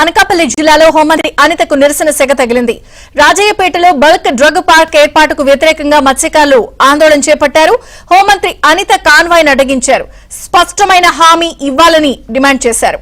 అనకాపల్లి జిల్లాలో హోంమంత్రి అనితకు నిరసన సెగ తగిలింది. రాజయ్యపేటలో బల్క్ డ్రగ్ పార్క్ ఏర్పాటుకు వ్యతిరేకంగా మత్స్యకారులు ఆందోళన చేపట్టారు. హోంమంత్రి అనిత కాన్వాయ్ను అడ్డగించారు. స్పష్టమైన హామీ ఇవ్వాలని డిమాండ్ చేశారు.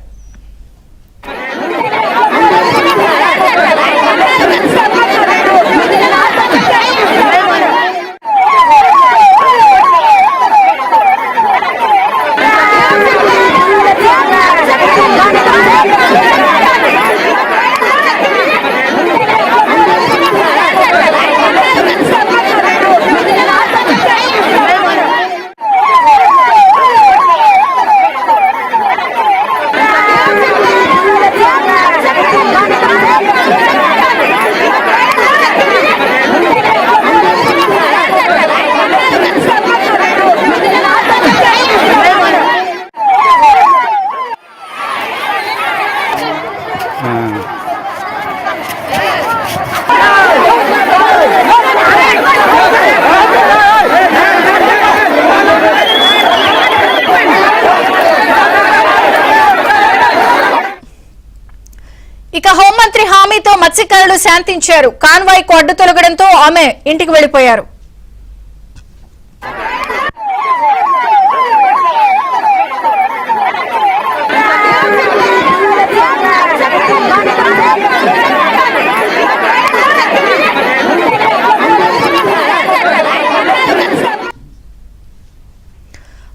ఇక హోంమంత్రి హామీతో మత్స్యకారులు శాంతించారు. కాన్వాయ్ కు అడ్డు తొలగడంతో ఆమె ఇంటికి వెళ్లిపోయారు.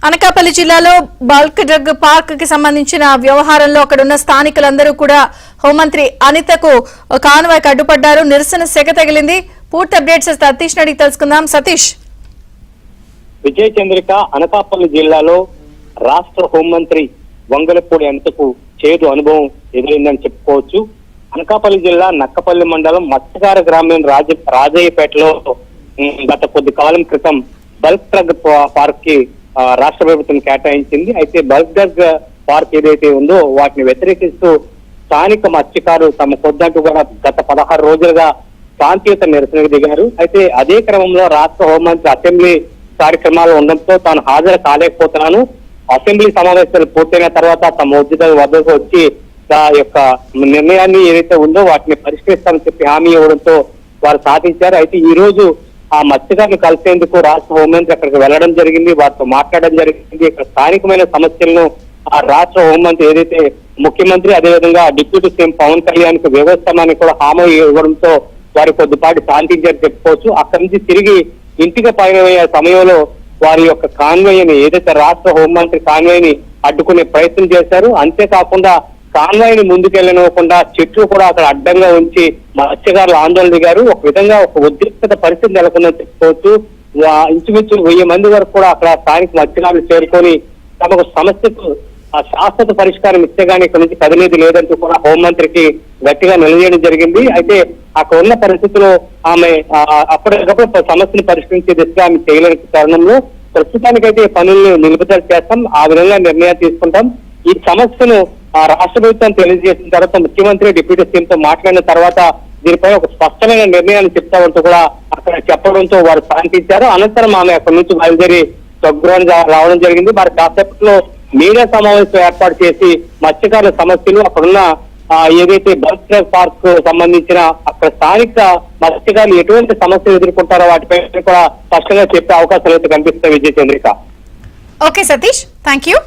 అనకాపల్లి జిల్లాలో బల్క్ డ్రగ్ పార్క్ కి సంబంధించిన వ్యవహారంలో అక్కడున్న స్థానికులందరూ కూడా హోంమంత్రి అనితకు కాన్వాయ్కి అడ్డుపడ్డారు. నిరసన సెగ తగిలింది. పూర్తి అప్డేట్స్ సతీష్ అడిగి తెలుసుకుందాం. సతీష్. విజయ చంద్రిక అనకాపల్లి జిల్లాలో రాష్ట్ర హోంమంత్రి వంగలపూడి అనితకు చేదు అనుభవం ఎదురైందని చెప్పుకోవచ్చు. అనకాపల్లి జిల్లా నక్కపల్లి మండలం మత్స్యకార గ్రామం రాజయ్యపేటలో గత కొద్ది కాలం క్రితం బల్క్ డ్రగ్ పార్క్ కి రాష్ట్ర ప్రభుత్వం కేటాయించింది. అయితే బల్క్ డ్రగ్ పార్క్ ఏదైతే ఉందో వాటిని వ్యతిరేకిస్తూ స్థానిక మత్స్యకారులు తమ కొద్దంటూ కూడా గత 16 రోజులుగా శాంతియుత నిరసనకు దిగారు. అయితే అదే క్రమంలో రాష్ట్ర హోంమంత్రి అసెంబ్లీ కార్యక్రమాలు ఉండడంతో తాను హాజరు కాలేకపోతున్నాను, అసెంబ్లీ సమావేశాలు పూర్తయిన తర్వాత తమ వద్దకు వచ్చి ఆ యొక్క నిర్ణయాన్ని ఏదైతే ఉందో వాటిని పరిష్కరిస్తామని చెప్పి హామీ ఇవ్వడంతో వారు సాధించారు. అయితే ఈ రోజు ఆ మత్స్యకారులు కలిసేందుకు రాష్ట్ర హోంమంత్రి అక్కడికి వెళ్లడం జరిగింది, వారితో మాట్లాడడం జరిగింది. ఇక్కడ స్థానికమైన సమస్యలను ఆ రాష్ట్ర హోంమంత్రి ఏదైతే ముఖ్యమంత్రి అదేవిధంగా డిప్యూటీ సీఎం పవన్ కళ్యాణ్ కు వివరిస్తామని కూడా హామీ ఇవ్వడంతో వారి కొద్దిపాటి శాంతించారు చెప్పుకోవచ్చు. అక్కడి నుంచి తిరిగి ఇంటికి పయనమయ్యే సమయంలో వారి యొక్క కాన్వాయ్ని ఏదైతే రాష్ట్ర హోంమంత్రి కాన్వాయ్ని అడ్డుకునే ప్రయత్నం చేశారు. అంతేకాకుండా కాన్వాయ్ని ముందుకెళ్లనివ్వకుండా చెట్లు కూడా అక్కడ అడ్డంగా ఉంచి మత్స్యకారులు ఆందోళన దిగారు. ఒక విధంగా ఒక ఉద్రిక్తత పరిస్థితి నెలకొందని చెప్పుకోవచ్చు. ఇంచుమించు 1000 మంది వరకు కూడా అక్కడ స్థానిక మత్స్యకారులు చేరుకొని తమకు సమస్యకు శాశ్వత పరిష్కారం ఇస్తే గానీ ఇక్కడ నుంచి కదిలేదు లేదంటూ కూడా హోంమంత్రికి గట్టిగా నిలదీయడం జరిగింది. అయితే అక్కడ ఉన్న పరిస్థితుల్లో ఆమె అప్పటికప్పుడు సమస్యను పరిష్కరించే దిశగా ఆమె చేయలేని తరుణంలో ప్రస్తుతానికైతే పనులను నిలుపుదల చేస్తాం, ఆ విధంగా నిర్ణయాలు తీసుకుంటాం. ఈ సమస్యను రాష్ట్ర ప్రభుత్వం తెలియజేసిన తర్వాత ముఖ్యమంత్రి డిప్యూటీ సీఎం తో మాట్లాడిన తర్వాత దీనిపై ఒక స్పష్టమైన నిర్ణయాన్ని చెప్తామంటూ కూడా అక్కడ చెప్పడంతో వారు శాంతించారు. అనంతరం ఆమె అక్కడి నుంచి బయలుదేరి స్వగృహానికి రావడం జరిగింది. మరి కాసేపట్లో మీడియా సమావేశం ఏర్పాటు చేసి మత్స్యకారుల సమస్యలు అక్కడున్న ఏదైతే బల్క్ డ్రగ్ పార్క్ సంబంధించిన అక్కడ స్థానిక మత్స్యకారులు ఎటువంటి సమస్యలు ఎదుర్కొంటారో వాటిపై కూడా స్పష్టంగా చెప్పే అవకాశాలు అయితే కనిపిస్తాయి. Vijaya Chandrika. Okay Satish, thank you.